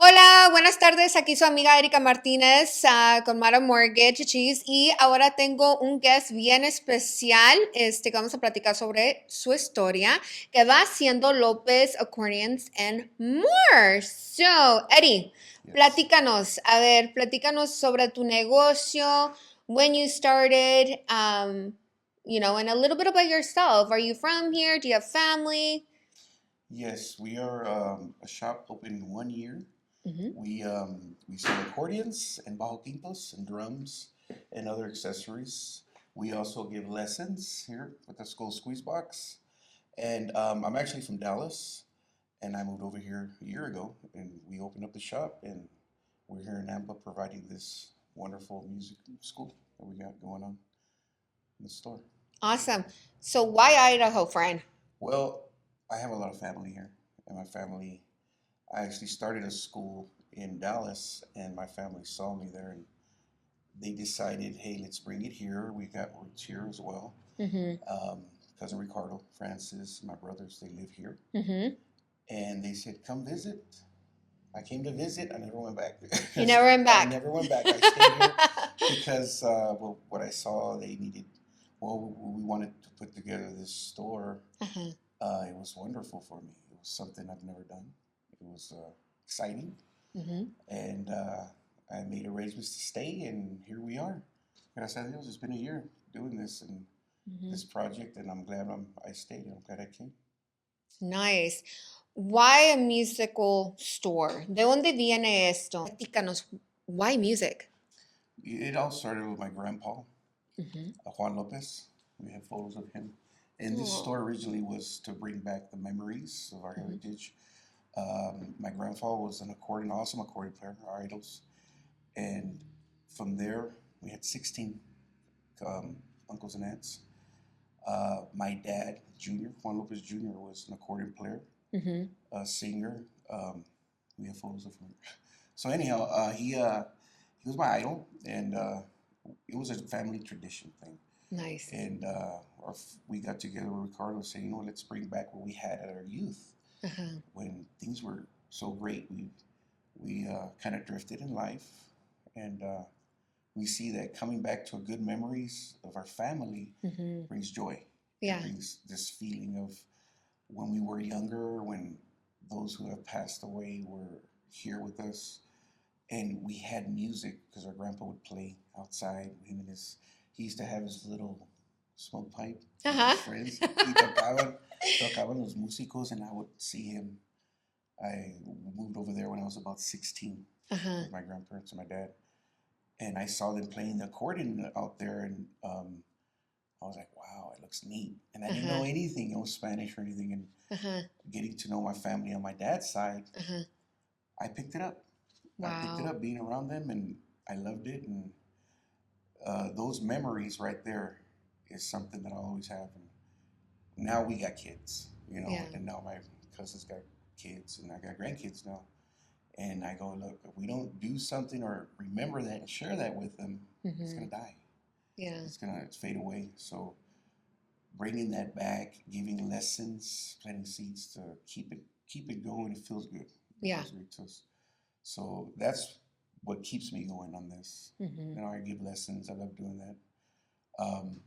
Hola, buenas tardes. Aquí su amiga Erika Martínez con Mara Mortgage Cheese y ahora tengo un guest bien especial que vamos a platicar sobre su historia que va siendo Lopez Accordions and More. So, Eddie, Yes. platícanos sobre tu negocio, when you started, and a little bit about yourself. Are you from here? Do you have family? Yes, we are a shop open 1 year. Mhm. We sell accordions and bajo quintos and drums and other accessories. We also give lessons here with the school squeeze box. And I'm actually from Dallas, and I moved over here a year ago, and we opened up the shop, and we're here in Nampa providing this wonderful music school that we got going on in the store. Awesome. So, why Idaho, friend? Well, I have a lot of family here, and my family I actually started a school in Dallas, and my family saw me there, and they decided, hey, let's bring it here. We got roots here as well. Mm-hmm. Cousin Ricardo, Francis, my brothers, they live here, Mm-hmm. and they said, come visit. I came to visit. I never went back. You never went I back. never went back. I stayed here because well, what I saw, they needed. Well, we wanted to put together this store. Uh-huh. It was wonderful for me. It was something I've never done. It was exciting, Mm-hmm. and I made arrangements to stay, and here we are. Gracias a Dios, it's been a year doing this and Mm-hmm. this project, and I'm glad I stayed. I'm glad I came. Nice. Why a musical store? ¿De dónde viene esto? Platícanos. Why music? It all started with my grandpa, Mm-hmm. Juan Lopez. We have photos of him. And this Oh. store originally was to bring back the memories of our Mm-hmm. heritage. My grandfather was an awesome accordion player, our idols. And from there, we had 16 um, uncles and aunts. My dad, Junior, Juan Lopez Jr., was an accordion player, Mm-hmm. a singer. We have photos of him. So anyhow, he was my idol, and it was a family tradition thing. Nice. And we got together with Ricardo, saying, let's bring back what we had at our youth Uh-huh. when things were so great. We kind of drifted in life, and we see that coming back to good memories of our family Mm-hmm. brings joy. Yeah. It brings this feeling of when we were younger, when those who have passed away were here with us, and we had music because our grandpa would play outside. He used to have his little smoke pipe with Uh-huh. his friends. Y tocaban los músicos, and I would see him. I moved over there when I was about 16 Uh-huh. with my grandparents and my dad, and I saw them playing the accordion out there, and I was like, wow, it looks neat. And I didn't know Uh-huh. anything, no Spanish or anything, and Uh-huh. getting to know my family on my dad's side, Uh-huh. I picked it up. I picked it Wow. up being around them, and I loved it. And those memories right there is something that I always have. And now we got kids, Yeah. and now my cousins got kids, and I got grandkids now. And I go, look, if we don't do something or remember that and share that with them, it's Mm-hmm. gonna die. Yeah. It's gonna fade away. So bringing that back, giving lessons, planting seeds to keep it going, it feels good. It Yeah. feels good to us. So that's what keeps me going on this. Mm-hmm. I give lessons. I love doing that. Um,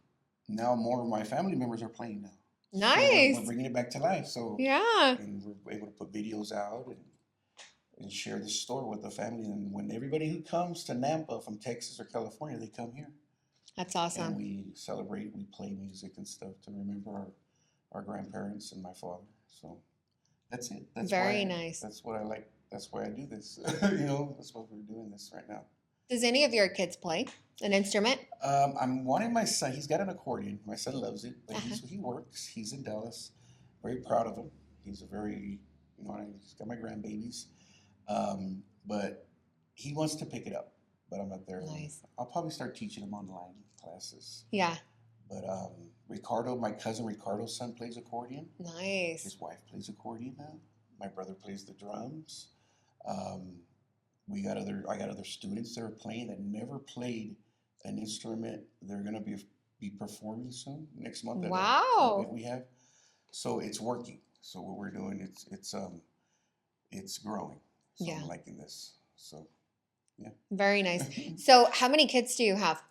Now more of my family members are playing now. So we're Nice. bringing it back to life. So Yeah. and we're able to put videos out and share the store with the family. And when everybody who comes to Nampa from Texas or California, they come here That's and awesome. we celebrate. We play music and stuff to remember our grandparents and my father. So that's it. Very nice. That's what I like. That's why I do this. That's what we're doing this right now. Does any of your kids play an instrument? I'm wanting my son. He's got an accordion. My son loves it, but Uh-huh. he works. He's in Dallas. Very proud of him. He's a very he's got my grandbabies. But he wants to pick it up, but I'm not there. Nice. I'll probably start teaching him online classes. Yeah. But Ricardo, my cousin Ricardo's son plays accordion. Nice. His wife plays accordion now. My brother plays the drums. Um, I got other students that are playing that never played an instrument. They're gonna be performing soon next month at an Wow. event we have. So it's working. So what we're doing, it's growing. So Yeah. I'm liking this. So, yeah. Very nice. So how many kids do you have?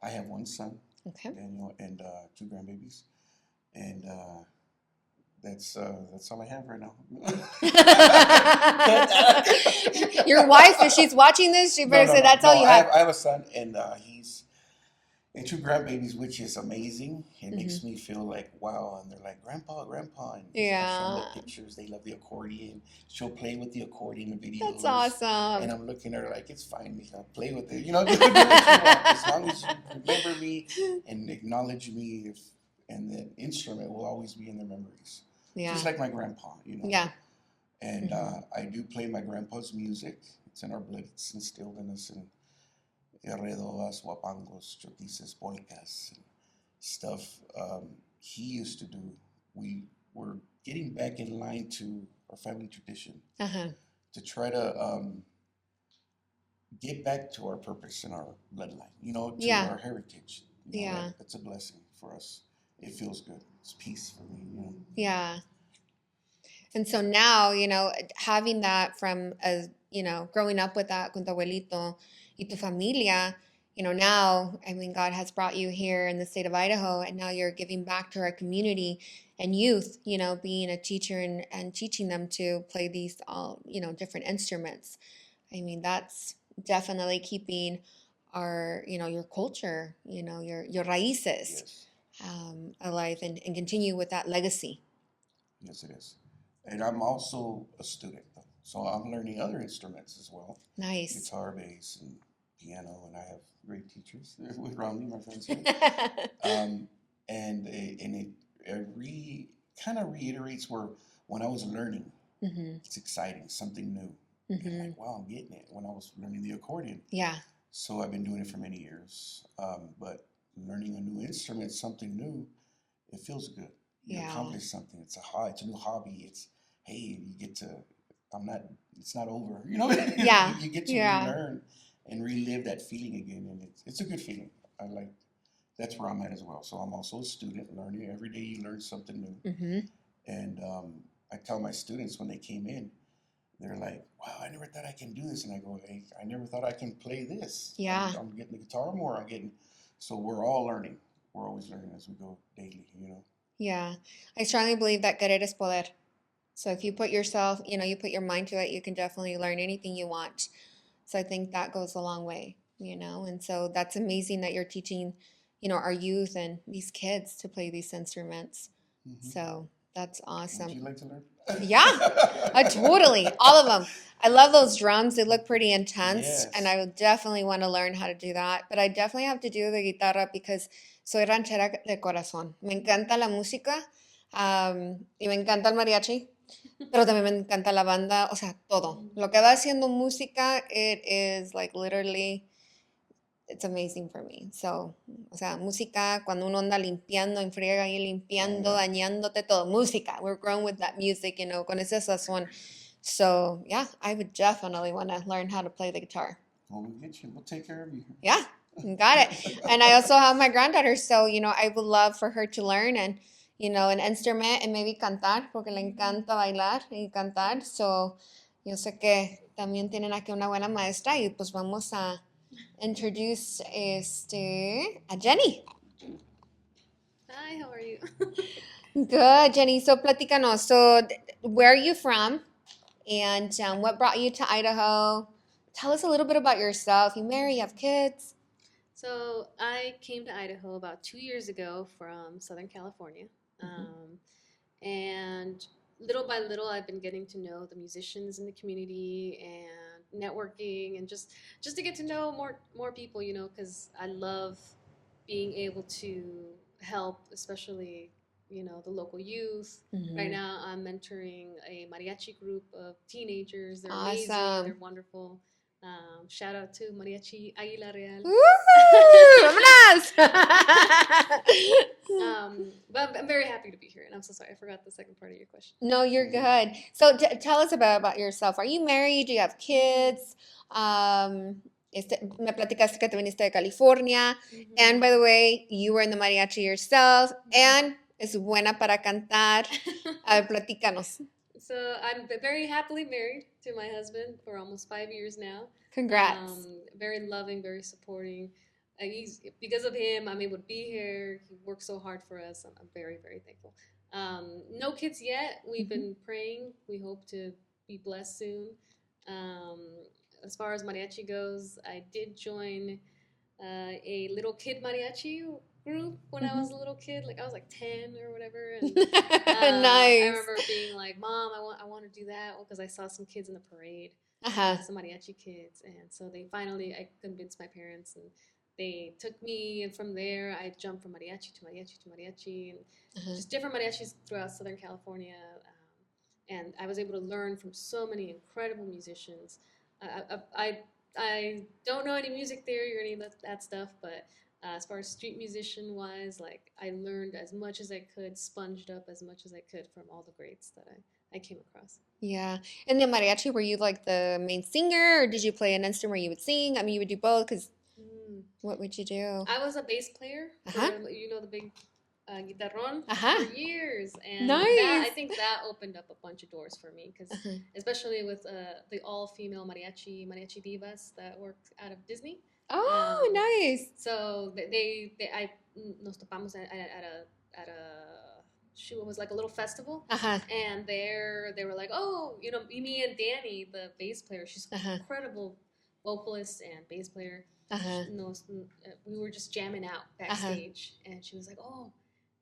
I have one son, Okay. Daniel, and two grandbabies. And that's all I have right now. Your wife, if she's watching this, she better say that's all you have. I have a son, and he's and two grandbabies, which is amazing. It makes me feel like wow, and they're like grandpa, grandpa, and I show them the pictures. They love the accordion. She'll play with the accordion in videos. That's awesome. And I'm looking at her like it's fine, I'll play with it. You know, do what you want as long as you remember me and acknowledge me. And the instrument will always be in their memories. Yeah. Just like my grandpa, you know. Yeah. And I do play my grandpa's music. It's in our blood. It's instilled in us. And Herredoas, Wapangos, Chotices, Polcas, and stuff he used to do. We were getting back in line to our family tradition to try to get back to our purpose and our bloodline, you know, to our heritage. You know, that's a blessing for us. It feels good. It's peace for me, you know. Yeah. And so now, you know, having that from, you know, growing up with that con tu abuelito y tu familia, you know, now, I mean, God has brought you here in the state of Idaho, and now you're giving back to our community and youth, you know, being a teacher and teaching them to play these all, you know, different instruments. I mean, that's definitely keeping our, you know, your culture, you know, your raíces alive and continue with that legacy. Yes, it is. And I'm also a student, though. So I'm learning other instruments as well. Nice. Guitar, bass, and piano, and I have great teachers with Romney, my friends here. And it kind of reiterates where when I was learning, it's exciting, something new. And like, wow, I'm getting it when I was learning the accordion. Yeah. So I've been doing it for many years. But learning a new instrument, something new, it feels good. You accomplish something. It's a new hobby. It's, hey, you get to, it's not over. You know, Yeah. you get to relearn and relive that feeling again. And it's a good feeling. That's where I'm at as well. So I'm also a student learning. Every day you learn something new. And I tell my students when they came in, they're like, wow, I never thought I can do this. And I go, hey, I never thought I can play this. Yeah. I'm getting the guitar more. So we're all learning. We're always learning as we go daily, you know. Yeah. I strongly believe that querer es poder. So if you put yourself, you know, you put your mind to it, you can definitely learn anything you want. So I think that goes a long way, you know. And so that's amazing that you're teaching, you know, our youth and these kids to play these instruments. So that's awesome. Would you like to learn? Yeah, totally. All of them. I love those drums. They look pretty intense. Yes. And I would definitely want to learn how to do that. But I definitely have to do the guitarra because soy ranchera de corazón. Me encanta la música y me encanta el mariachi. Pero también me encanta la banda, o sea, todo. Lo que va haciendo música, it is like literally, it's amazing for me. So, o sea, música, cuando uno anda limpiando, en friega ahí limpiando, dañándote todo. Música. We're grown with that music, you know, con ese sazón. So, yeah, I would definitely want to learn how to play the guitar. Well, we'll get you. We'll take care of you. Yeah, got it. And I also have my granddaughter, so, you know, I would love for her to learn and, you know, an instrument and maybe cantar, porque le encanta bailar y cantar. So, yo sé que también tienen aquí una buena maestra y pues vamos a introduce a Jenny. Hi, how are you? Good, Jenny. So, platícanos. So, where are you from? And what brought you to Idaho? Tell us a little bit about yourself. You married, you have kids. So I came to Idaho about 2 years ago from Southern California. And little by little, I've been getting to know the musicians in the community and networking and just to get to know more people, you know, because I love being able to help, especially, you know, the local youth. Right now, I'm mentoring a mariachi group of teenagers. They're amazing. They're wonderful. Shout out to Mariachi Águila Real. Vámonos! But I'm very happy to be here, and I'm so sorry I forgot the second part of your question. No, you're good. So tell us about yourself. Are you married? Do you have kids? Me platicaste que te viniste de California. And by the way, you were in the mariachi yourself. And es buena para cantar. A ver, platícanos. So I'm very happily married to my husband for almost 5 years now. Congrats. Very loving, very supporting. Because of him, I'm able to be here. He works so hard for us. I'm very, very thankful. No kids yet. We've been praying. We hope to be blessed soon. Um, as far as mariachi goes, I did join a little kid mariachi group when I was a little kid. Like I was like 10 or whatever. And I Nice. remember being like, "Mom, I want to do that," because I saw some kids in the parade, some mariachi kids, and so I convinced my parents, and they took me, and from there I jumped from mariachi to mariachi to mariachi, and just different mariachis throughout Southern California. And I was able to learn from so many incredible musicians. I don't know any music theory or any of that stuff, but as far as street musician wise, like I learned as much as I could, sponged up as much as I could from all the greats that I came across. Yeah. And the mariachi, were you like the main singer, or did you play an instrument where you would sing? I mean, you would do both, because what would you do? I was a bass player for, the big guitarrón for years, and Nice. I think that opened up a bunch of doors for me, because especially with the all-female mariachi vivas that worked out of Disney. Oh, nice. So nos topamos at a shoot. It was like a little festival, and they were like, "Oh, me and Danny, the bass player, she's an incredible vocalist and bass player." We were just jamming out backstage, and she was like, "Oh,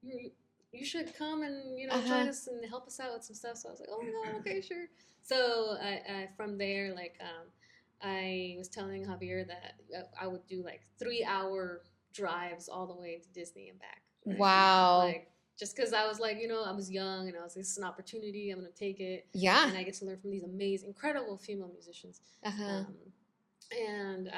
you should come and join us and help us out with some stuff." So I was like, "Oh no, okay, sure." So I from there, like I was telling Javier that I would do like 3-hour drives all the way to Disney and back. Right? Wow. Like just because I was like, I was young, and I was, this is an opportunity, I'm gonna take it. Yeah. And I get to learn from these amazing, incredible female musicians. And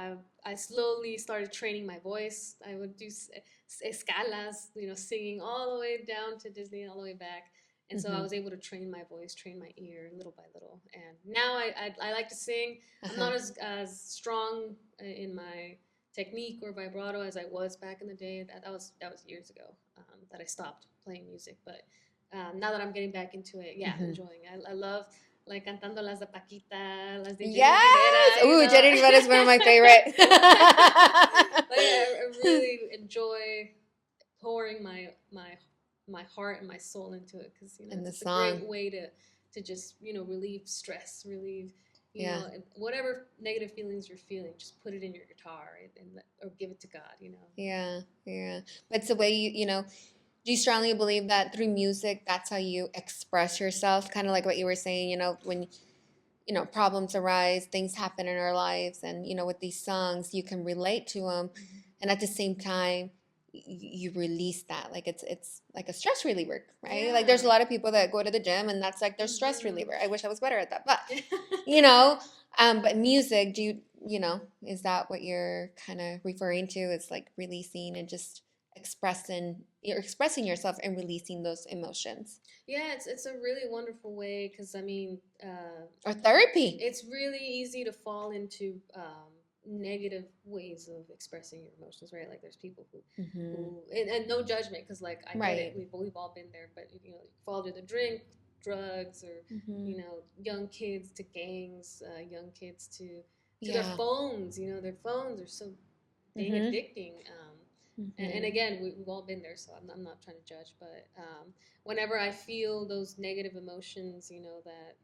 I slowly started training my voice. I would do escalas, singing all the way down to Disney, all the way back. And so I was able to train my voice, train my ear little by little. And now I like to sing. I'm not as strong in my technique or vibrato as I was back in the day. That was years ago that I stopped playing music. But now that I'm getting back into it, I'm enjoying it. I love like cantando las de Paquita, las de Jenny Rivera. Ooh, Jenny Rivera is one of my favorite. I really enjoy pouring my heart and my soul into it, because it's a great way to just relieve stress, relieve whatever negative feelings you're feeling. Just put it in your guitar or give it to God. Yeah. But it's the way do you strongly believe that through music, that's how you express yourself? Kind of like what you were saying, when, problems arise, things happen in our lives. And, with these songs, you can relate to them. And at the same time, you release that. Like it's like a stress reliever, right? Yeah. Like there's a lot of people that go to the gym and that's like their stress reliever. I wish I was better at that. But, but music, is that what you're kind of referring to? It's like releasing and just you're expressing yourself and releasing those emotions. Yeah, it's a really wonderful way, because or therapy. It's really easy to fall into negative ways of expressing your emotions, right? Like there's people who and no judgment, because like I get it, we've all been there, but fall to the drink, drugs, or young kids to gangs, young kids to their phones. Their phones are so dang addicting. And again, we've all been there, so I'm not trying to judge, but whenever I feel those negative emotions, that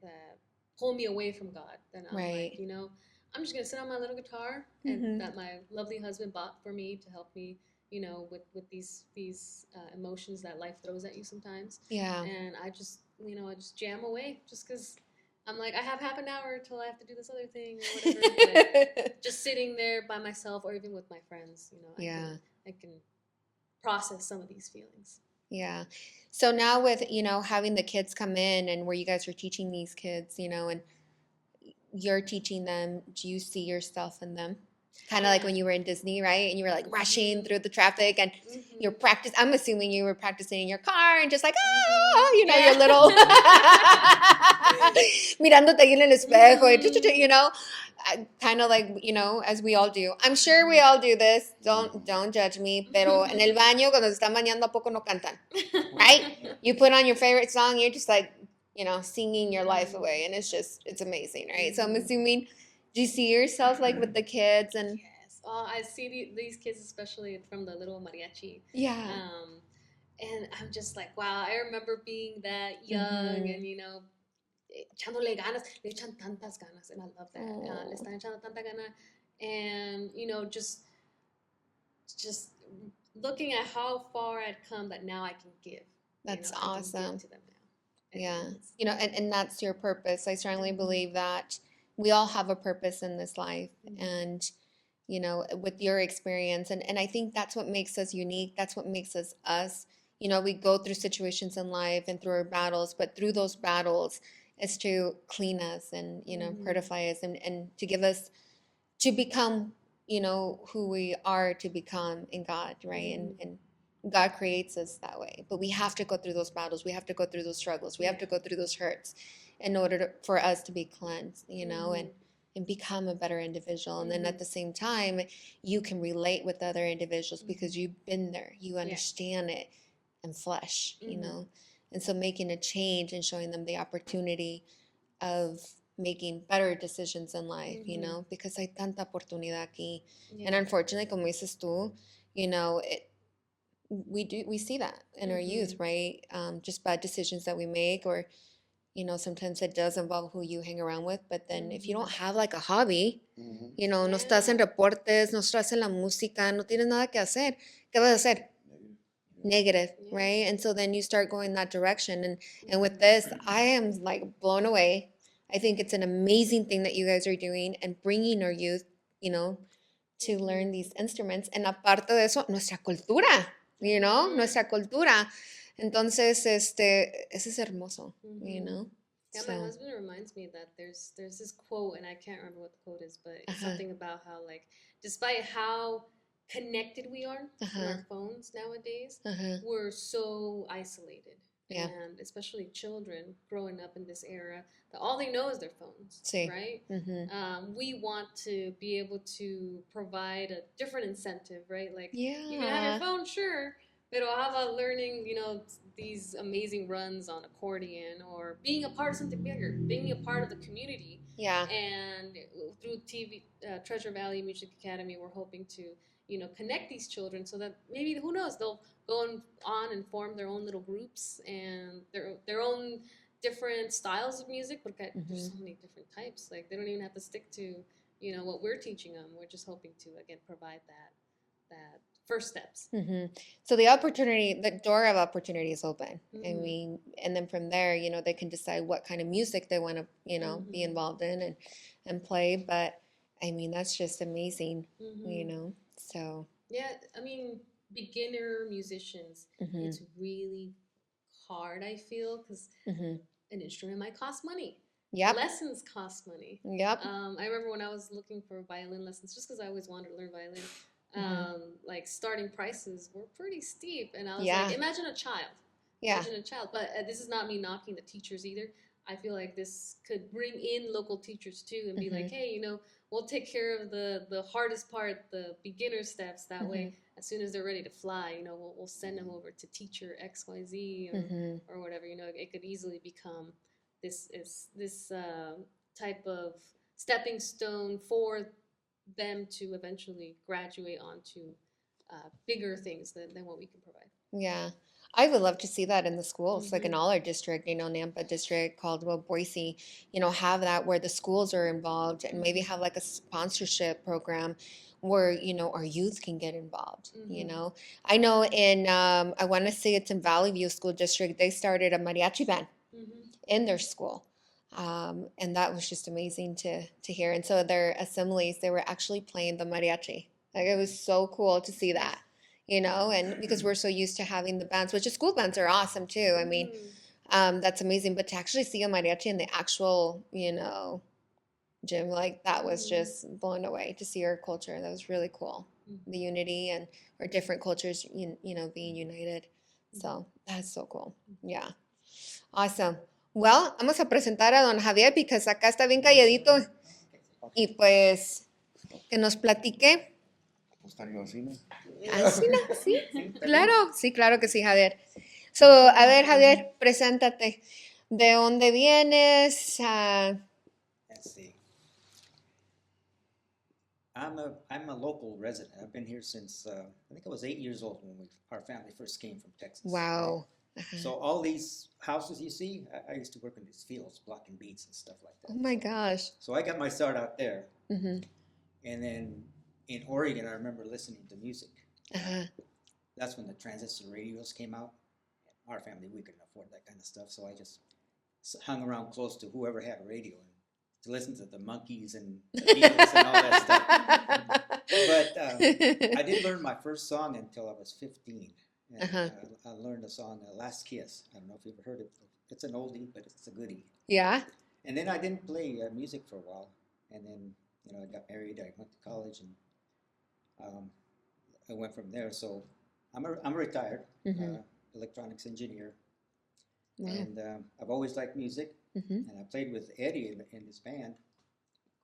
pull me away from God, then I'm like, I'm just gonna sit on my little guitar and that my lovely husband bought for me to help me, with these emotions that life throws at you sometimes. Yeah. And I just jam away, just because I'm like, I have half an hour till I have to do this other thing or whatever. But just sitting there by myself, or even with my friends, I can process some of these feelings. Yeah. So now with, having the kids come in and where you guys are teaching these kids, and you're teaching them, do you see yourself in them? Kind of like when you were in Disney, right? And you were like rushing through the traffic and you're I'm assuming you were practicing in your car and just like, your little, mirándote ahí en el espejo, kind of like, as we all do. I'm sure we all do this. Don't judge me. Pero en el baño, cuando se están bañando, ¿a poco no cantan? Right? You put on your favorite song, you're just like, singing your life away. And it's amazing, right? So I'm assuming, do you see yourself like with the kids and? Yes. Oh, I see these kids, especially from the little mariachi. Yeah. And I'm just like, wow, I remember being that young and, echándole ganas. Le echan tantas ganas, and I love that. Le están echando tanta gana. And, just looking at how far I'd come that now I can give. That's I can awesome. give to them now. Yeah. And that's your purpose. I strongly believe that we all have a purpose in this life. And, with your experience. And I think that's what makes us unique. That's what makes us us. We go through situations in life and through our battles, but through those battles, it's to clean us and, purify us and to give us, to become, who we are to become in God, right? And God creates us that way. But we have to go through those battles. We have to go through those struggles. We have to go through those hurts in order for us to be cleansed, and become a better individual. And then at the same time, you can relate with other individuals because you've been there. You understand it in flesh, And so making a change and showing them the opportunity of making better decisions in life, because hay tanta oportunidad aquí. And unfortunately, como dices tú, we see that in our youth, right? Just bad decisions that we make, or sometimes it does involve who you hang around with, but then if you don't have like a hobby, no estás en deportes, no estás en la música, no tienes nada que hacer, ¿qué vas a hacer? Negative, right? And so then you start going that direction. And with this, I am like blown away. I think it's an amazing thing that you guys are doing and bringing our youth, to learn these instruments. And aparte de eso, nuestra cultura, nuestra cultura. Entonces, eso es hermoso, Yeah, So, my husband reminds me that there's this quote, and I can't remember what the quote is, but it's something about how, like, despite how connected we are on our phones nowadays, we're so isolated. Yeah. And especially children growing up in this era, that all they know is their phones, Sí. right? We want to be able to provide a different incentive, right? Like, you can have your phone, sure, but how about learning, these amazing runs on accordion, or being a part of something bigger, being a part of the community. Yeah. And through TV, Treasure Valley Music Academy, we're hoping to, connect these children so that maybe, who knows, they'll go on and form their own little groups and their own different styles of music, because there's so many different types. Like, they don't even have to stick to, what we're teaching them. We're just hoping to, again, provide that first steps. So the door of opportunity is open. I mean, and then from there, they can decide what kind of music they want to, be involved in and play. But I mean, that's just amazing, so. Yeah, I mean, beginner musicians, it's really hard, I feel, because an instrument might cost money. Yep. Lessons cost money. Yep. I remember when I was looking for violin lessons, just because I always wanted to learn violin, like, starting prices were pretty steep. And I was like, imagine a child. Yeah. Imagine a child. But this is not me knocking the teachers either. I feel like this could bring in local teachers too and be like, hey, we'll take care of the hardest part, the beginner steps. That way, as soon as they're ready to fly, we'll send them over to teacher XYZ or whatever. It could easily become this type of stepping stone for them to eventually graduate onto bigger things than what we can provide. Yeah. I would love to see that in the schools, like in all our district, Nampa district, Caldwell, Boise, have that where the schools are involved and maybe have like a sponsorship program where, our youth can get involved, I know I want to say it's in Valley View School District, they started a mariachi band in their school. And that was just amazing to hear. And so their assemblies, they were actually playing the mariachi. Like, it was so cool to see that. And because we're so used to having the bands, which the school bands are awesome too. I mean, that's amazing. But to actually see a mariachi in the actual, gym, like, that was just blown away to see our culture. That was really cool. The unity and our different cultures, being united. So that's so cool. Yeah. Awesome. Well, vamos a presentar a don Javier because acá está bien calladito. Y pues, que nos platique. Sí, claro. Sí, claro que sí, Javier. So, a ver, Javier, preséntate. ¿De dónde vienes? Let's see. I'm a local resident. I've been here since I think I was 8 years old when our family first came from Texas. Wow. So all these houses you see, I used to work in these fields, blocking beets and stuff like that. Oh my gosh. So I got my start out there, Mm-hmm. and then in Oregon, I remember listening to music. Uh-huh. That's when the transistor radios came out. Our family, we couldn't afford that kind of stuff, so I just hung around close to whoever had a radio and to listen to the Monkees and the Beatles and all that stuff. But I didn't learn my first song until I was 15. And Uh-huh. I learned the song "Last Kiss." I don't know if you've ever heard it. It's an oldie, but it's a goodie. Yeah. And then I didn't play music for a while, and then I got married. I went to college, and I went from there. So I'm retired, electronics engineer, Wow. and I've always liked music. Mm-hmm. And I played with Eddie in his band,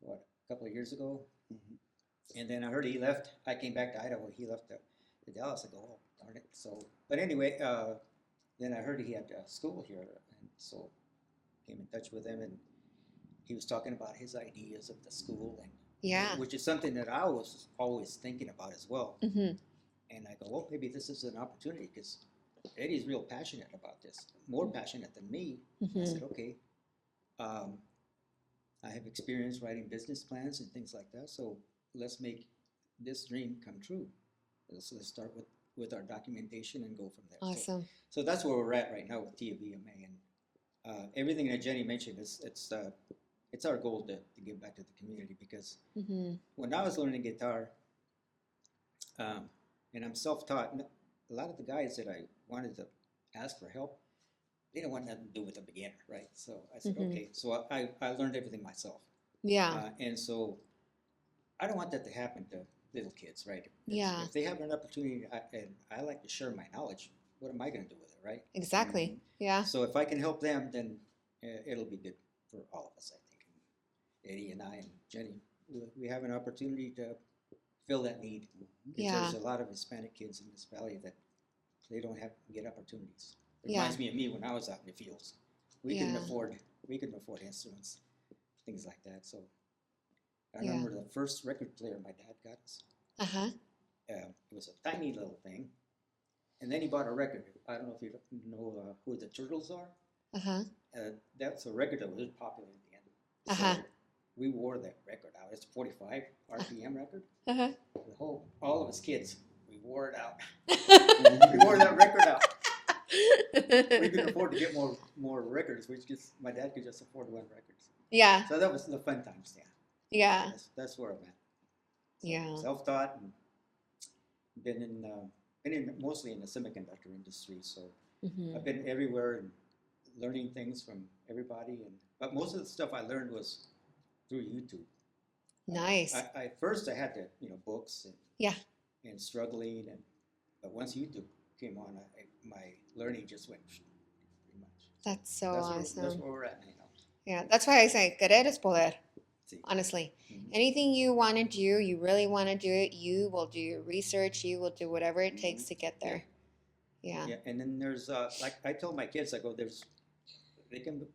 a couple of years ago. And then I heard he left. I came back to Idaho. He left to Dallas. I go, oh, darn it. So, but anyway, then I heard he had school here, and so came in touch with him, and he was talking about his ideas of the school, and Yeah. which is something that I was always thinking about as well. Mm-hmm. And I go, well, maybe this is an opportunity because Eddie's real passionate about this, more passionate than me. Mm-hmm. I said, okay. I have experience writing business plans and things like that, so let's make this dream come true. Let's start with our documentation and go from there. Awesome. So that's where we're at right now with TVMA, and everything that Jenny mentioned it's our goal to give back to the community, because when I was learning guitar, and I'm self-taught, a lot of the guys that I wanted to ask for help, they don't want nothing to do with a beginner, right? So I said, okay. So I learned everything myself. Yeah. And so I don't want that to happen to little kids, right? Yeah. If they have an opportunity, and I like to share my knowledge, what am I going to do with it, right? Exactly. Yeah. So if I can help them, then it'll be good for all of us, I think. And Eddie and I and Jenny, we have an opportunity to fill that need. Because Yeah. there's a lot of Hispanic kids in this valley that they don't get opportunities. It Yeah. reminds me of me when I was out in the fields. We couldn't Yeah. afford instruments, things like that. So I Yeah. remember the first record player my dad got us. Uh-huh. It was a tiny little thing, and then he bought a record. I don't know if you know who the Turtles are. Uh-huh. That's a record that was popular in the end. Uh-huh. So we wore that record out. It's a 45 RPM record. Uh-huh. All of us kids, we wore it out. We wore that record out. We couldn't afford to get more records. My dad could just afford one record. Yeah. So that was the fun times. Yeah. Yeah. That's where I'm at. So Yeah. Self-taught, and been in mostly in the semiconductor industry. So I've been everywhere and learning things from everybody. But most of the stuff I learned was through YouTube. Nice. First I had to books Yeah. and struggling, but once YouTube came on, my learning just went pretty much. That's so awesome. That's where we're at now. Yeah, that's why I say querer es poder. See. Honestly, Mhm. anything you want to do, you really want to do it, you will do your research, you will do whatever it takes to get there. Yeah. Yeah, and then there's like I told my kids, I go, they come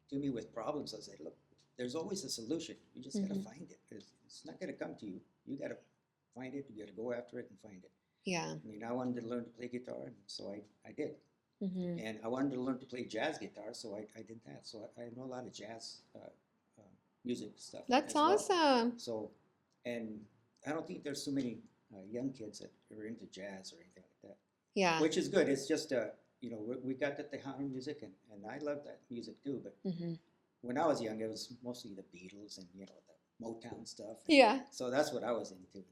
to me with problems. I say, look, there's always a solution. You just gotta find it. It's not gonna come to you. You gotta find it. You gotta go after it and find it. Yeah. I mean, I wanted to learn to play guitar, and so I did. Mm-hmm. And I wanted to learn to play jazz guitar, so I did that. So I know a lot of jazz music stuff. That's as well. awesome. So, and I don't think there's so many young kids that are into jazz or anything like that. Yeah. Which is good. It's just we got the Tejano music, and I love that music too. But when I was young, it was mostly the Beatles and the Motown stuff. And Yeah. so that's what I was into. And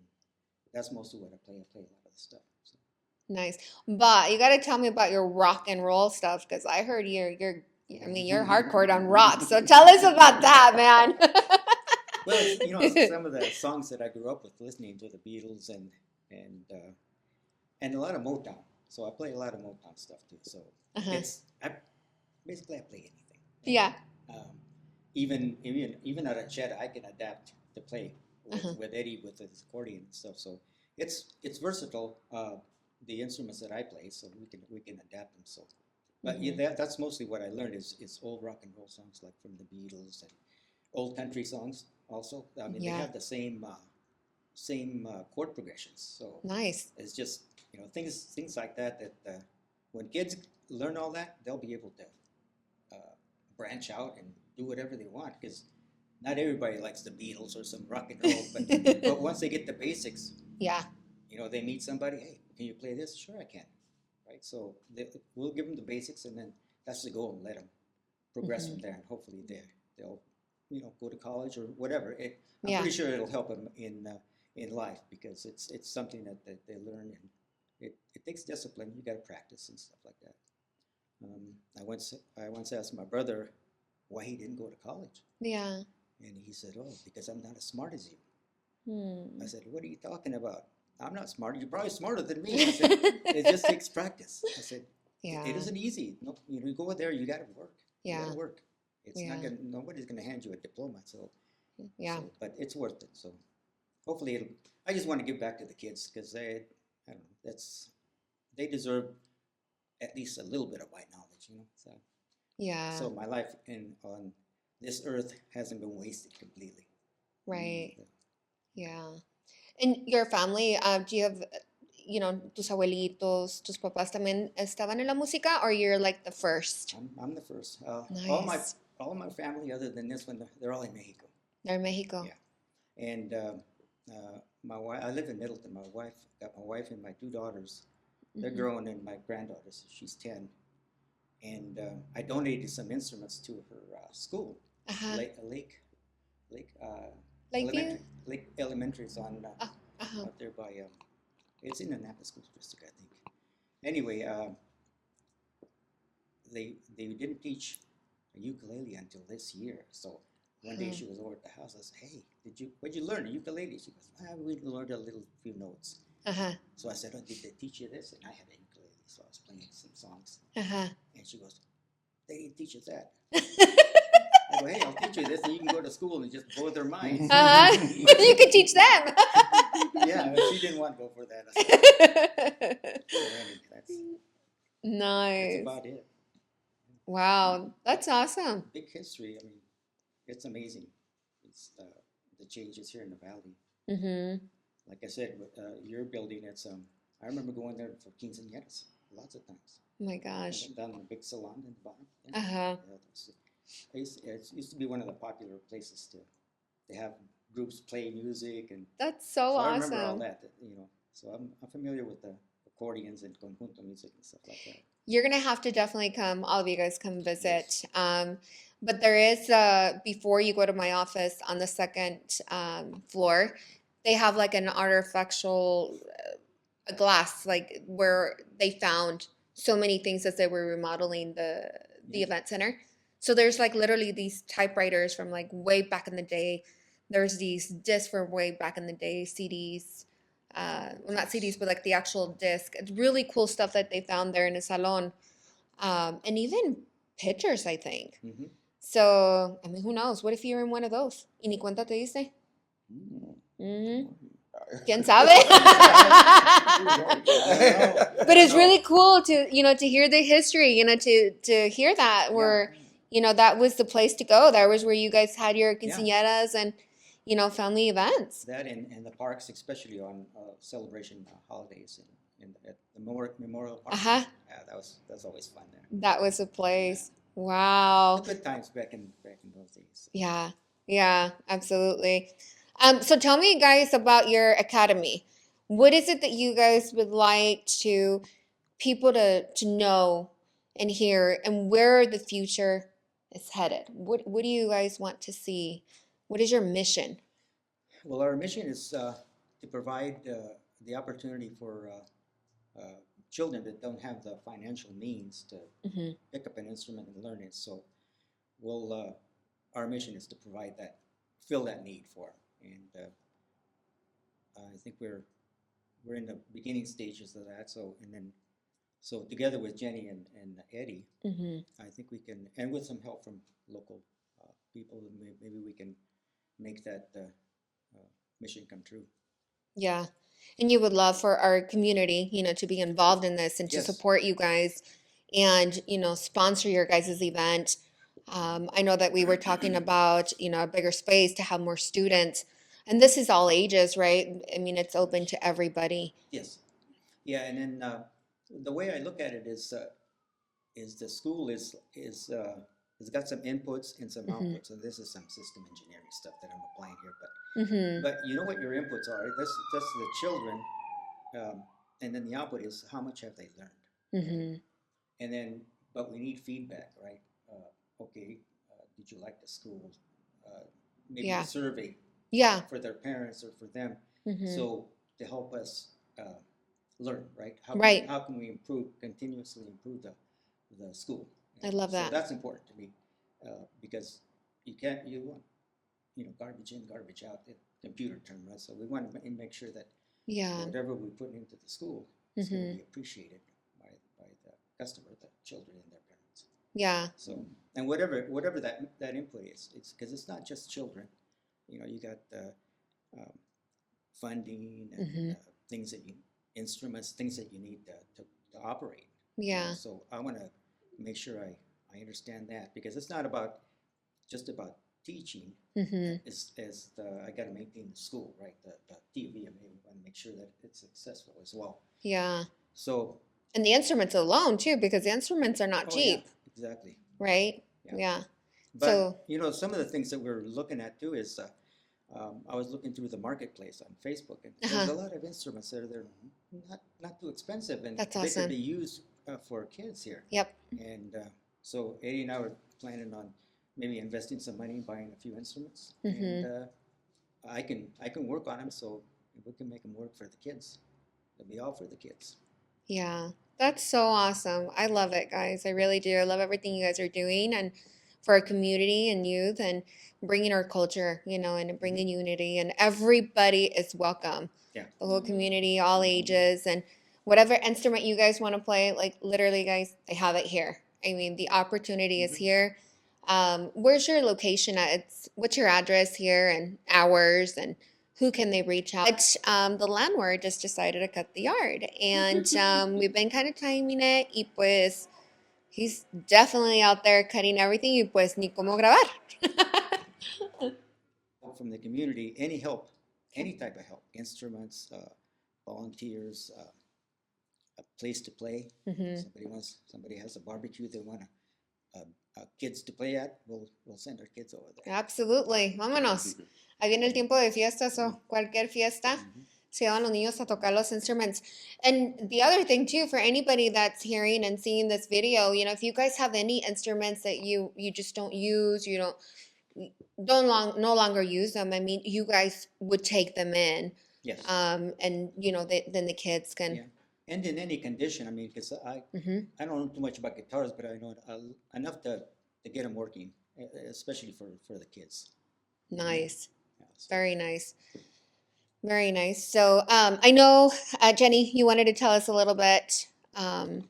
that's mostly what I play. I play a lot of the stuff. So. Nice. But you got to tell me about your rock and roll stuff, because I heard you're hardcore on rock. So tell us about that, man. Well, it's some of the songs that I grew up with listening to, the Beatles and a lot of Motown. So I play a lot of Motown stuff too. So basically I play anything. Yeah. Even at a shed, I can adapt to play with Eddie with his accordion and stuff. So it's versatile. The instruments that I play, so we can adapt them. So But that's mostly what I learned is old rock and roll songs like from the Beatles and old country songs also. I mean, they Yeah. have the same chord progressions. So Nice. it's just, things like that when kids learn all that, they'll be able to branch out and do whatever they want, because not everybody likes the Beatles or some rock and roll, but once they get the basics, Yeah. they meet somebody, hey, can you play this? Sure, I can. Right? So we'll give them the basics, and then that's the goal, and let them progress from there, and hopefully they'll go to college or whatever. I'm Yeah. pretty sure it'll help them in life, because it's something that they learn, and it takes discipline. You got to practice and stuff like that. I once asked my brother why he didn't go to college, Yeah. and he said, "Oh, because I'm not as smart as you." Hmm. I said, "What are you talking about? I'm not smart. You're probably smarter than me." I said, "It just takes practice." I said, Yeah. It isn't easy. No, you go there, you got to work. You Yeah. got to work. It's Yeah. not gonna. Nobody's gonna hand you a diploma. So Yeah. but it's worth it. So hopefully I just want to give back to the kids, because I don't know. They deserve at least a little bit of white knowledge. Yeah. So my life on this earth hasn't been wasted completely. Right. Yeah. And your family, do you have, tus abuelitos, tus papás también estaban en la música, or you're like the first? I'm the first. Nice. All my family, other than this one, they're all in Mexico. They're in Mexico. Yeah. And my wife, I live in Middleton. My wife and my two daughters. They're grown, and my granddaughter, she's 10. And I donated some instruments to her school, Uh-huh. Lakeview? Lake Elementary's on Uh-huh. out there by it's in the Napa School District, I think. Anyway, they didn't teach a ukulele until this year. So one day she was over at the house. I said, "Hey, what'd you learn? A ukulele?" She goes, "We learned a few notes." Uh-huh. So I said, "Oh, did they teach you this?" And I had a ukulele, so I was playing some songs. Uh-huh. And she goes, "They didn't teach us that." I go, "Hey, I'll teach you this, and you can go to school and just blow their minds." Uh-huh. You could teach them. Yeah, but she didn't want to go for that. I said, so anyway, that's Nice. about it. Wow, that's awesome. Big history. I mean, it's amazing. It's the changes here in the valley. Mm-hmm. Like I said, with your building, I remember going there for quinceañeras lots of times. Oh my gosh. Down in the big salon in the bottom. Uh-huh. It used to be one of the popular places to have groups play music, and That's so I remember all awesome. that. So I'm familiar with the accordions and conjunto music and stuff like that. You're gonna have to definitely come. All of you guys come visit. But there is before you go to my office on the second floor, they have like an artifactual a glass, like where they found so many things as they were remodeling the event center. So there's like literally these typewriters from like way back in the day. There's these discs from way back in the day, CDs. Well, not CDs, but like the actual disc. It's really cool stuff that they found there in the salon. And even pictures, I think. Mm-hmm. So, I mean, who knows? What if you're in one of those? Y ni cuenta te diste? Mm-hmm. ¿Quién sabe? But it's really cool to, to hear the history, to hear that where, that was the place to go. That was where you guys had your quinceañeras and, family events. That and the parks, especially on celebration holidays and at the Memorial Park. Uh-huh. Yeah, that's always fun there. That was a place. Wow. Good times back in those days. Yeah, absolutely. So tell me, guys, about your academy. What is it that you guys would like people to know and hear, and where the future is headed? What do you guys want to see? What is your mission? Well, our mission is to provide the opportunity for children that don't have the financial means to pick up an instrument and learn it. So, our mission is to fill that need for them. And I think we're in the beginning stages of that. So together with Jenny and Eddie, I think we can, and with some help from local people, maybe we can make that mission come true. Yeah. And you would love for our community, to be involved in this and to Yes. support you guys and, sponsor your guys' event. I know that we were talking about, a bigger space to have more students. And this is all ages, right? I mean, it's open to everybody. Yes. Yeah, and then the way I look at it is the school is has got some inputs and some outputs, and this is some system engineering stuff that I'm applying here. But you know what your inputs are? That's the children, and then the output is how much have they learned. And then, but we need feedback, right? Okay, did you like the school? Maybe Yeah. a survey Yeah. for their parents or for them, so to help us learn, right? Right. How can we continuously improve the school? I love So that. that's important to me because you want garbage in, garbage out, the computer term, right? So we want to make sure that Yeah. whatever we put into the school is going to be appreciated by the customer, the children and their parents. Yeah. So, and whatever that input is, it's because it's not just children. You got funding and instruments, things that you need to operate. Yeah. So I want to make sure I understand that, because it's not just about teaching. I got to maintain the school, right? The TV, I want to make sure that it's successful as well. Yeah. So. And the instruments alone too, because the instruments are not cheap. Yeah, exactly. Right? Yeah. But, so, some of the things that we're looking at too is, I was looking through the marketplace on Facebook, and there's a lot of instruments that are not too expensive, and That's they awesome. can be used for kids here. Yep. And so Eddie and I were planning on maybe investing some money, buying a few instruments, and I can work on them so we can make them work for the kids. They'll be all for the kids. Yeah. That's so awesome. I love it, guys. I really do. I love everything you guys are doing and for our community and youth and bringing our culture, and bringing unity, and everybody is welcome. Yeah. The whole community, all ages, and whatever instrument you guys want to play, like literally, guys, they have it here. I mean, the opportunity is here. Where's your location at? What's your address here and hours, and who can they reach out? But the landlord just decided to cut the yard, and we've been kind of timing it, y pues he's definitely out there cutting everything, y pues ni cómo grabar. From the community, any help, any type of help, instruments, volunteers, a place to play. Somebody has a barbecue they want kids to play at, we'll send our kids over there. Absolutely, vámonos. Ahí viene el tiempo de fiestas, o cualquier fiesta. Se llevan los niños a tocar los instruments. And the other thing too, for anybody that's hearing and seeing this video, if you guys have any instruments that you just don't use, no longer use them, I mean, you guys would take them in. Yes. And then the kids can. Yeah. And in any condition, I mean, because I don't know too much about guitars, but I know enough to get them working, especially for the kids. Nice. Yeah, so. Very nice. Very nice. So I know, Jenny, you wanted to tell us a little bit what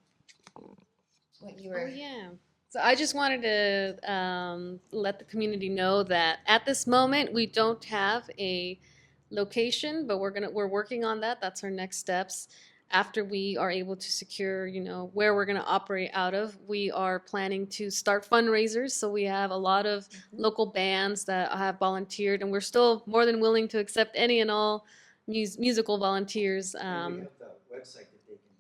you were. Oh, yeah. So I just wanted to let the community know that at this moment we don't have a location, but we're working on that. That's our next steps. After we are able to secure, where we're going to operate out of, we are planning to start fundraisers. So we have a lot of local bands that have volunteered, and we're still more than willing to accept any and all musical volunteers. And we have the website that they can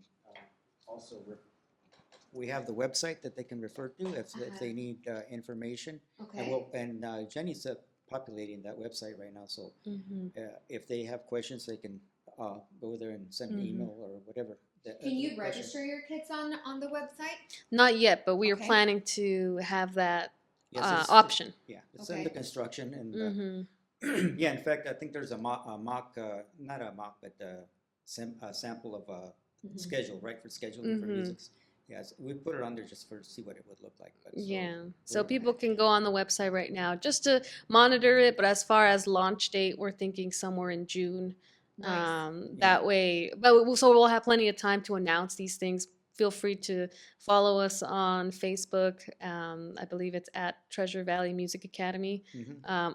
we have the website that they can refer to if they need information. Okay. And Jenny's populating that website right now, so if they have questions, they can go there and send an email or whatever. Can you register your kids on the website? Not yet, but we are Okay. planning to have that Yes, option. Yeah, it's Okay. under construction, and yeah, in fact, I think there's a mock, not a mock, but a sample of a schedule, right, for scheduling for music. Yes, we put it on there just to see what it would look like. But So people can go on the website right now just to monitor it. But as far as launch date, we're thinking somewhere in June. Nice. That way, so we'll have plenty of time to announce these things. Feel free to follow us on Facebook. I believe it's at Treasure Valley Music Academy,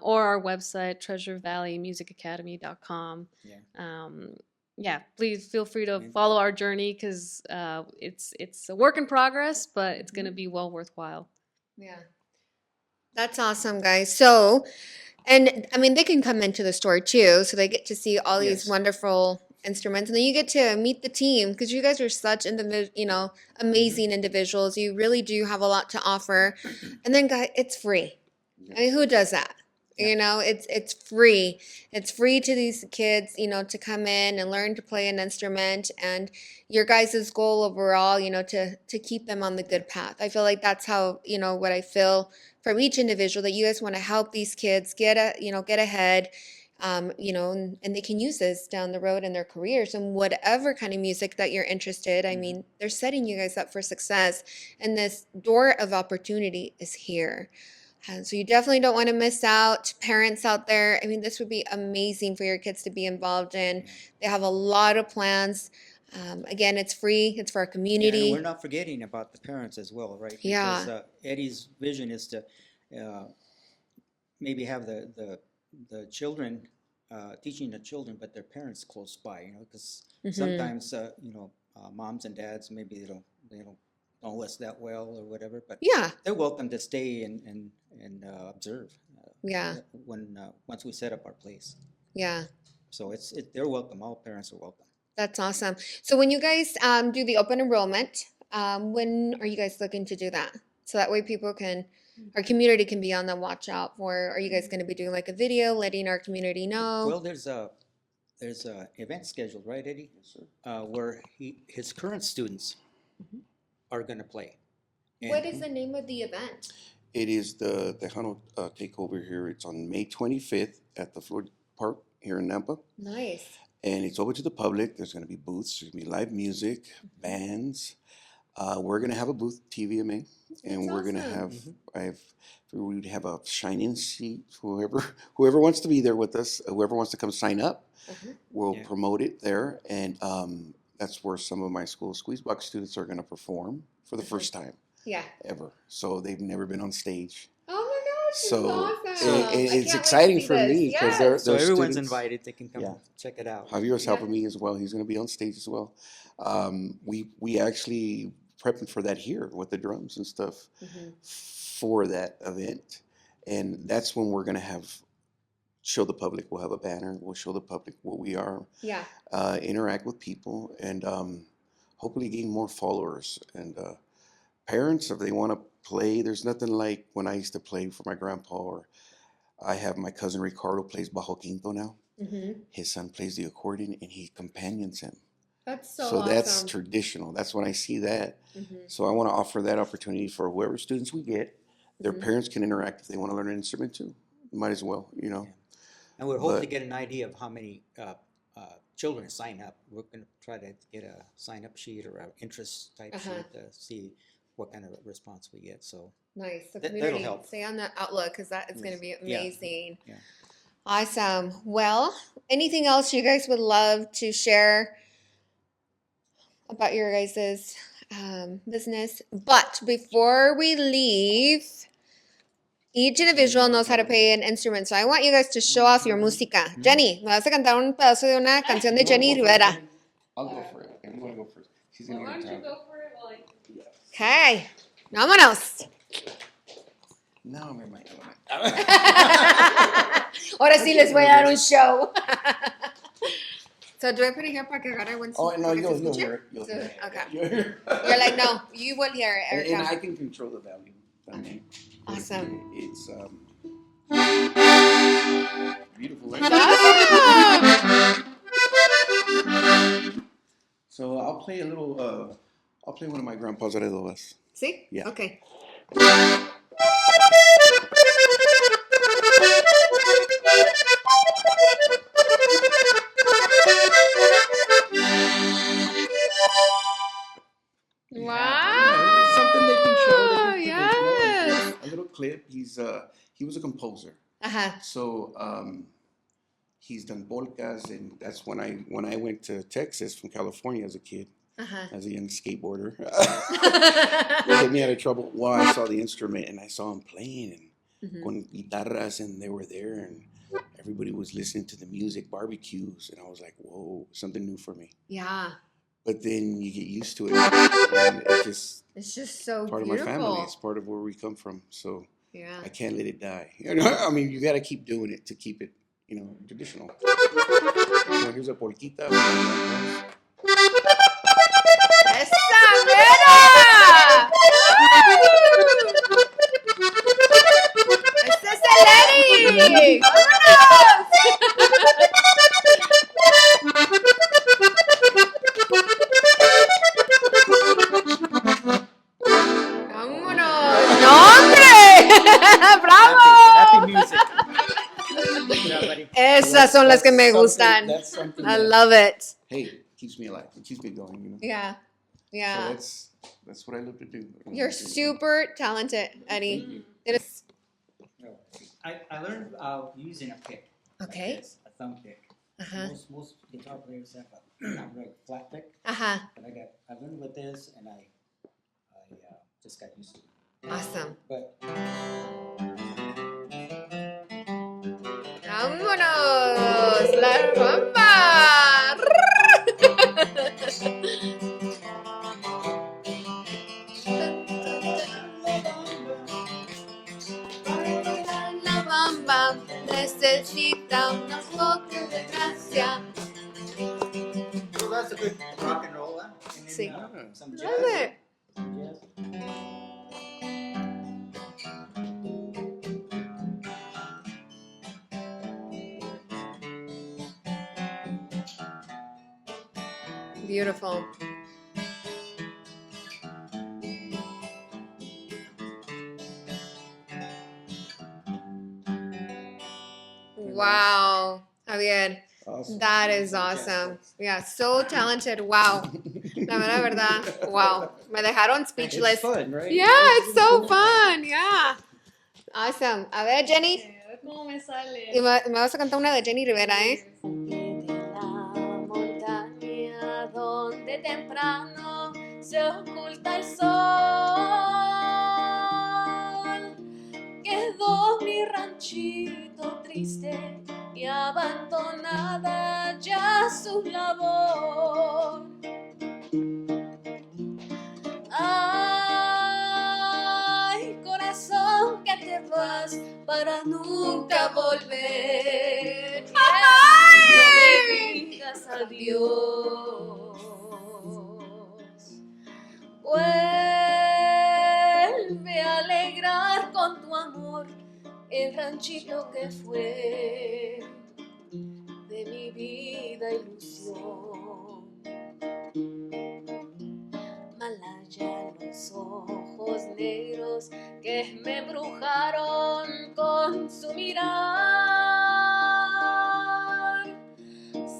or our website, treasurevalleymusicacademy.com. Yeah. yeah, please feel free to follow our journey because it's a work in progress, but it's going to be well worthwhile. Yeah. That's awesome, guys. So, and I mean, they can come into the store too, so they get to see all these Yes. wonderful instruments, and then you get to meet the team because you guys are such amazing individuals. You really do have a lot to offer, and then, guys, it's free. I mean, who does that? Yeah. You know, it's free. It's free to these kids, you know, to come in and learn to play an instrument. And your guys' goal overall, you know, to keep them on the good path. I feel like that's how, you know, what I feel from each individual, that you guys want to help these kids get ahead, you know, and they can use this down the road in their careers and whatever kind of music that you're interested. I mean, they're setting you guys up for success, and this door of opportunity is here. And so you definitely don't want to miss out. Parents out there, I mean, this would be amazing for your kids to be involved in. They have a lot of plans. Again, it's free. It's for our Yeah, community. and we're not forgetting about the parents as well, right? Yeah. Because Eddie's vision is to maybe have the children teaching the children, but their parents close by, you know, because sometimes moms and dads maybe they don't know us that well or whatever, but Yeah. they're welcome to stay and observe. Yeah. Once we set up our place, Yeah. so they're welcome. All parents are welcome. That's awesome. So when you guys do the open enrollment, when are you guys looking to do that? So that way our community can be on the watch out for. Are you guys going to be doing like a video letting our community know? Well, there's a event scheduled, right, Eddie? Yes, sir. Where his current students are going to play. What is the name of the event? It is the Tejano takeover here. It's on May 25th at the Florida Park here in Nampa. Nice. And it's open to the public. There's going to be booths. There's going to be live music, bands. We're going to have a booth, TVMA, and That's we're going to awesome. have, we would have a sign-in sheet. Whoever wants to be there with us, whoever wants to come sign up, we'll promote it there. And that's where some of my school Squeezebox students are going to perform for the first time Yeah. ever. So they've never been on stage. Oh my gosh, So this is awesome. I it's can't wait exciting to see for this. me because Yes. So everyone's students. invited. They can come Yeah. check it out. Javier's Yeah. helping me as well. He's going to be on stage as well. We actually prepping for that here with the drums and stuff for that event, and that's when we're going to show the public. We'll have a banner. We'll show the public what we are. Yeah. Interact with people, and hopefully gain more followers and parents if they want to play. There's nothing like when I used to play for my grandpa, or I have my cousin Ricardo plays bajo quinto now. His son plays the accordion and he companions him. That's so So awesome. that's traditional. That's when I see that. So I want to offer that opportunity for whoever students we get. Their parents can interact if they want to learn an instrument too. Might as well, you know. And we're hoping to get an idea of how many children sign up. We're going to try to get a sign-up sheet or an interest type sheet to see what kind of response we get. So Nice. So that'll community, help. stay on the outlook because that is going to be Yeah. amazing. Yeah. Awesome. Well, anything else you guys would love to share about your guys' business? But before we leave, each individual knows how to play an instrument, so I want you guys to show off your música. Jenny, me vas a cantar un pedazo de una canción de Jenny Rivera. I'll go for it. If you want to go first. She's going to get go for it? Well, Okay, vámonos. No, me might. Ahora sí les voy a dar un show. So do I put it here para que agarre buen Oh, no, para que se you'll escuche? hear it. You'll So- hear it. okay. You'll hear it. You're like, no, you will hear it, And Erica. I can control the volume. También. Awesome. It's beautiful. Right? Awesome. So I'll play I'll play one of my grandpa's aredolas. See? Yeah. Okay. Wow. Something they can show. They can Yes. a little clip. He was a composer. Uh-huh. So he's done polkas, and that's when I went to Texas from California as a kid, Uh-huh. as a young skateboarder. They hit me out of trouble. Well, I saw the instrument and I saw him playing and con guitarras, and they were there, and everybody was listening to the music, barbecues, and I was like, whoa, something new for me. Yeah. But then you get used to it, and It's just so part beautiful. of my family. It's part of where we come from. So Yeah. I can't let it die. I mean, you got to keep doing it to keep it, traditional. So here's a polquita. ¡Esa mera! ¡Ese es el Eric! ¡Vámonos! ¡No, hombre! ¡Bravo! Happy music. Yeah, buddy. Esas son las que me gustan. That's something I that, love it. hey, it keeps me alive. It keeps me going, Yeah. Yeah. So that's what I love to do. You're super talented, Eddie. It is. I learned using a pick. Okay. Like this, a thumb pick. Uh-huh. Most guitar players have a right flat pick, Uh-huh. but I learned with this, and I just got used to it. Awesome. But ¡Vámonos! ¡La rumba! La bamba necesita unos toques de gracia. so that's a good rock and roll, and then, Sí. some jazz. Love it. Jazz. Beautiful. Wow, Javier, Awesome. that is awesome. Yeah, so talented. Wow. La verdad, wow. Me dejaron speechless. It's fun, right? Yeah, it's so fun. Yeah. Awesome. A ver, Jenny. ¿Cómo me sale? Y me vas a cantar una de Jenny Rivera, ¿eh? Al pie de la montaña donde temprano se oculta el sol, quedó mi ranchito triste y abandonada ya su labor. Ay, corazón, que te vas para nunca volver. Ay, no me digas adiós. Vuelve a alegrar con tu amor el ranchito que fue de mi vida ilusión. Malaya los ojos negros que me embrujaron con su mirar.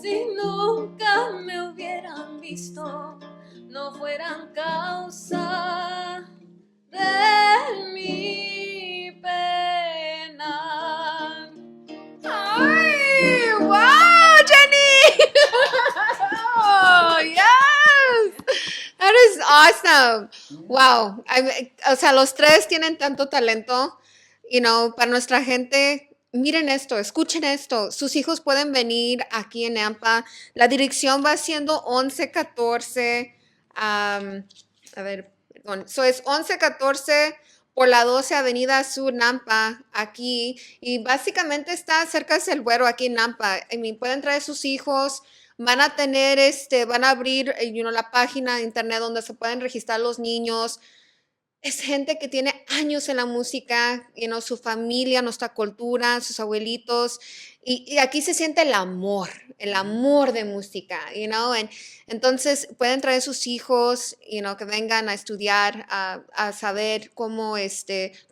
Si nunca me hubieran visto, no fueran causa de mi pena. ¡Ay! ¡Wow, Jenny! Oh, yes! That is awesome. Wow. O sea, los tres tienen tanto talento. Para nuestra gente, miren esto, escuchen esto. Sus hijos pueden venir aquí en Nampa. La dirección va siendo 1114. A ver, perdón. So es 1114 por la 12 Avenida Sur, Nampa, aquí. Y básicamente está cerca del Güero, aquí en Nampa. Pueden traer sus hijos. Van a tener, van a abrir, la página de internet donde se pueden registrar los niños. Es gente que tiene años en la música, su familia, nuestra cultura, sus abuelitos. Y aquí se siente el amor de música, entonces pueden traer sus hijos, que vengan a estudiar, a saber cómo,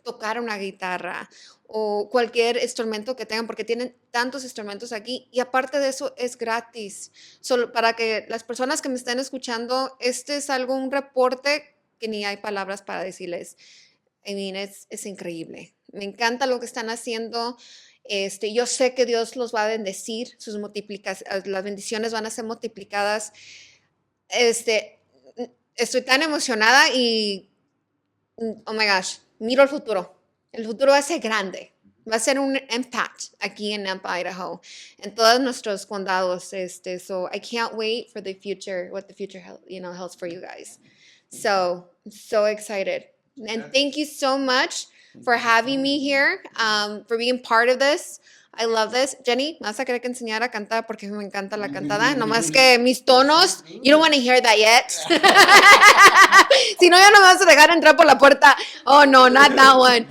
tocar una guitarra o cualquier instrumento que tengan, porque tienen tantos instrumentos aquí. Y aparte de eso, es gratis. Solo para que las personas que me estén escuchando, es un reporte que ni hay palabras para decirles. Es increíble. Me encanta lo que están haciendo. Yo sé que Dios los va a bendecir, las bendiciones van a ser multiplicadas. Estoy tan emocionada y, oh my gosh, miro el futuro. El futuro va a ser grande. Va a ser un impact aquí en Nampa, Idaho, en todos nuestros condados. So I can't wait for the future, what the future holds for you guys. So I'm so excited, and thank you so much for having me here, for being part of this. I love this. Jenny, me vas a querer que enseñar a cantar porque me encanta la cantada. No más que mis tonos, you don't want to hear that yet. Si no, ya no me vas a dejar entrar por la puerta. Oh, no, not that one.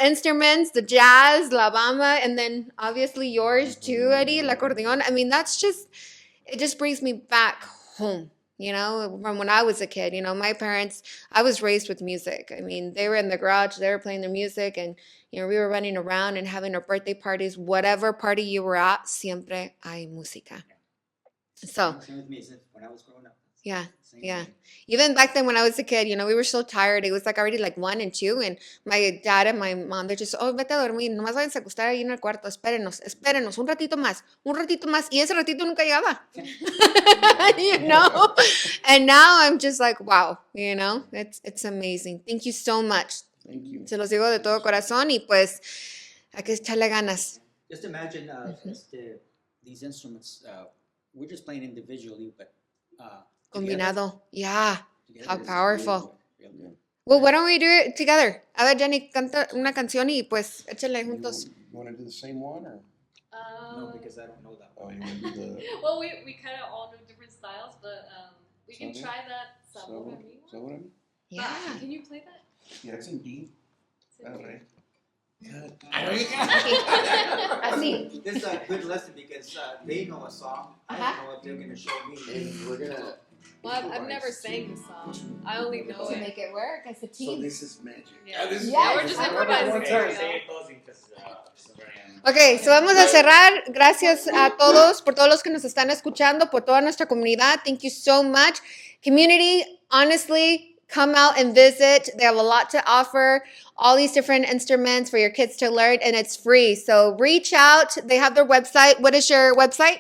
Instruments, the jazz, la bamba, and then obviously yours too, Eddie, el acordeon. I mean, it just brings me back home. From when I was a kid, my parents, I was raised with music. I mean, they were in the garage, they were playing their music, and, we were running around and having our birthday parties. Whatever party you were at, siempre hay música. So, Same with me, when I was growing up. yeah. Same Yeah. thing. Even back then when I was a kid, we were so tired. It was like already like 1 and 2. And my dad and my mom, they're just, vete a dormir. Nomás váyanse a acostar ahí en el cuarto. Espérenos, un ratito más. Y ese ratito nunca llegaba. And now I'm just like, wow, it's amazing. Thank you so much. Thank you. Se los digo de todo corazón y pues hay que echarle ganas. Just imagine these instruments, we're just playing individually, but Combinado. Yeah. together How it's powerful. really good. Well, why don't we do it together? A ver, Jenny, canta una canción y pues échale You juntos. want to do the same one or? No, because I don't know that Oh, one. you want to do the Well, we kind of all know different styles, but we can Sabor? try that sabor Sabor? amigo. Sabor? Yeah. Can you play that? Yeah, it's in D. All right. Así. This is a good lesson because they know a song. I Uh-huh. don't know what they're going to show me. And we're gonna. Well, I've never sang this song. I only know To it. make it work as a So team. this is magic. Yeah. This is Yeah, we're magic. just I love improvising. One here, time. you know? Ok, so vamos a cerrar. Gracias a todos, por todos los que nos están escuchando, por toda nuestra comunidad. Thank you so much. Community, honestly, come out and visit. They have a lot to offer. All these different instruments for your kids to learn, and it's free. So reach out. They have their website. What is your website?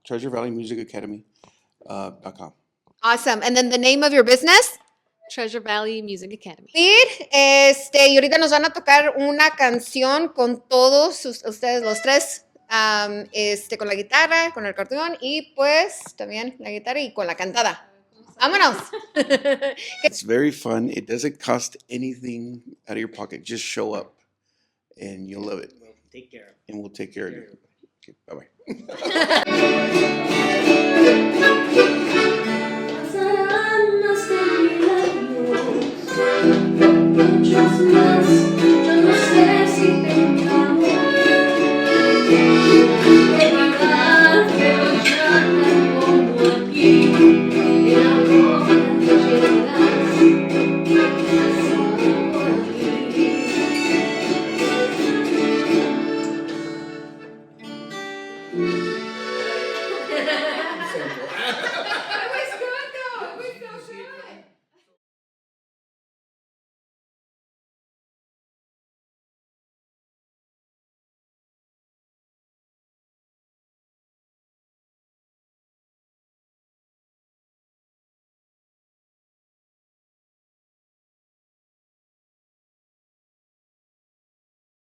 Treasure Valley Music Academy. .com. Awesome. And then the name of your business? Treasure Valley Music Academy. Y ahorita nos van a tocar una canción con todos ustedes los tres, con la guitarra, con el acordeón y pues también la guitarra y con la cantada. ¡Vámonos! It's very fun. It doesn't cost anything out of your pocket. Just show up and you'll love it. Well, take care. And we'll take care of you. Okay, bye-bye. Pasarán más de milenios, muchos más, yo no sé si tengamos que pagar, que bailar como aquí, el amor que llegarás, pasará por aquí.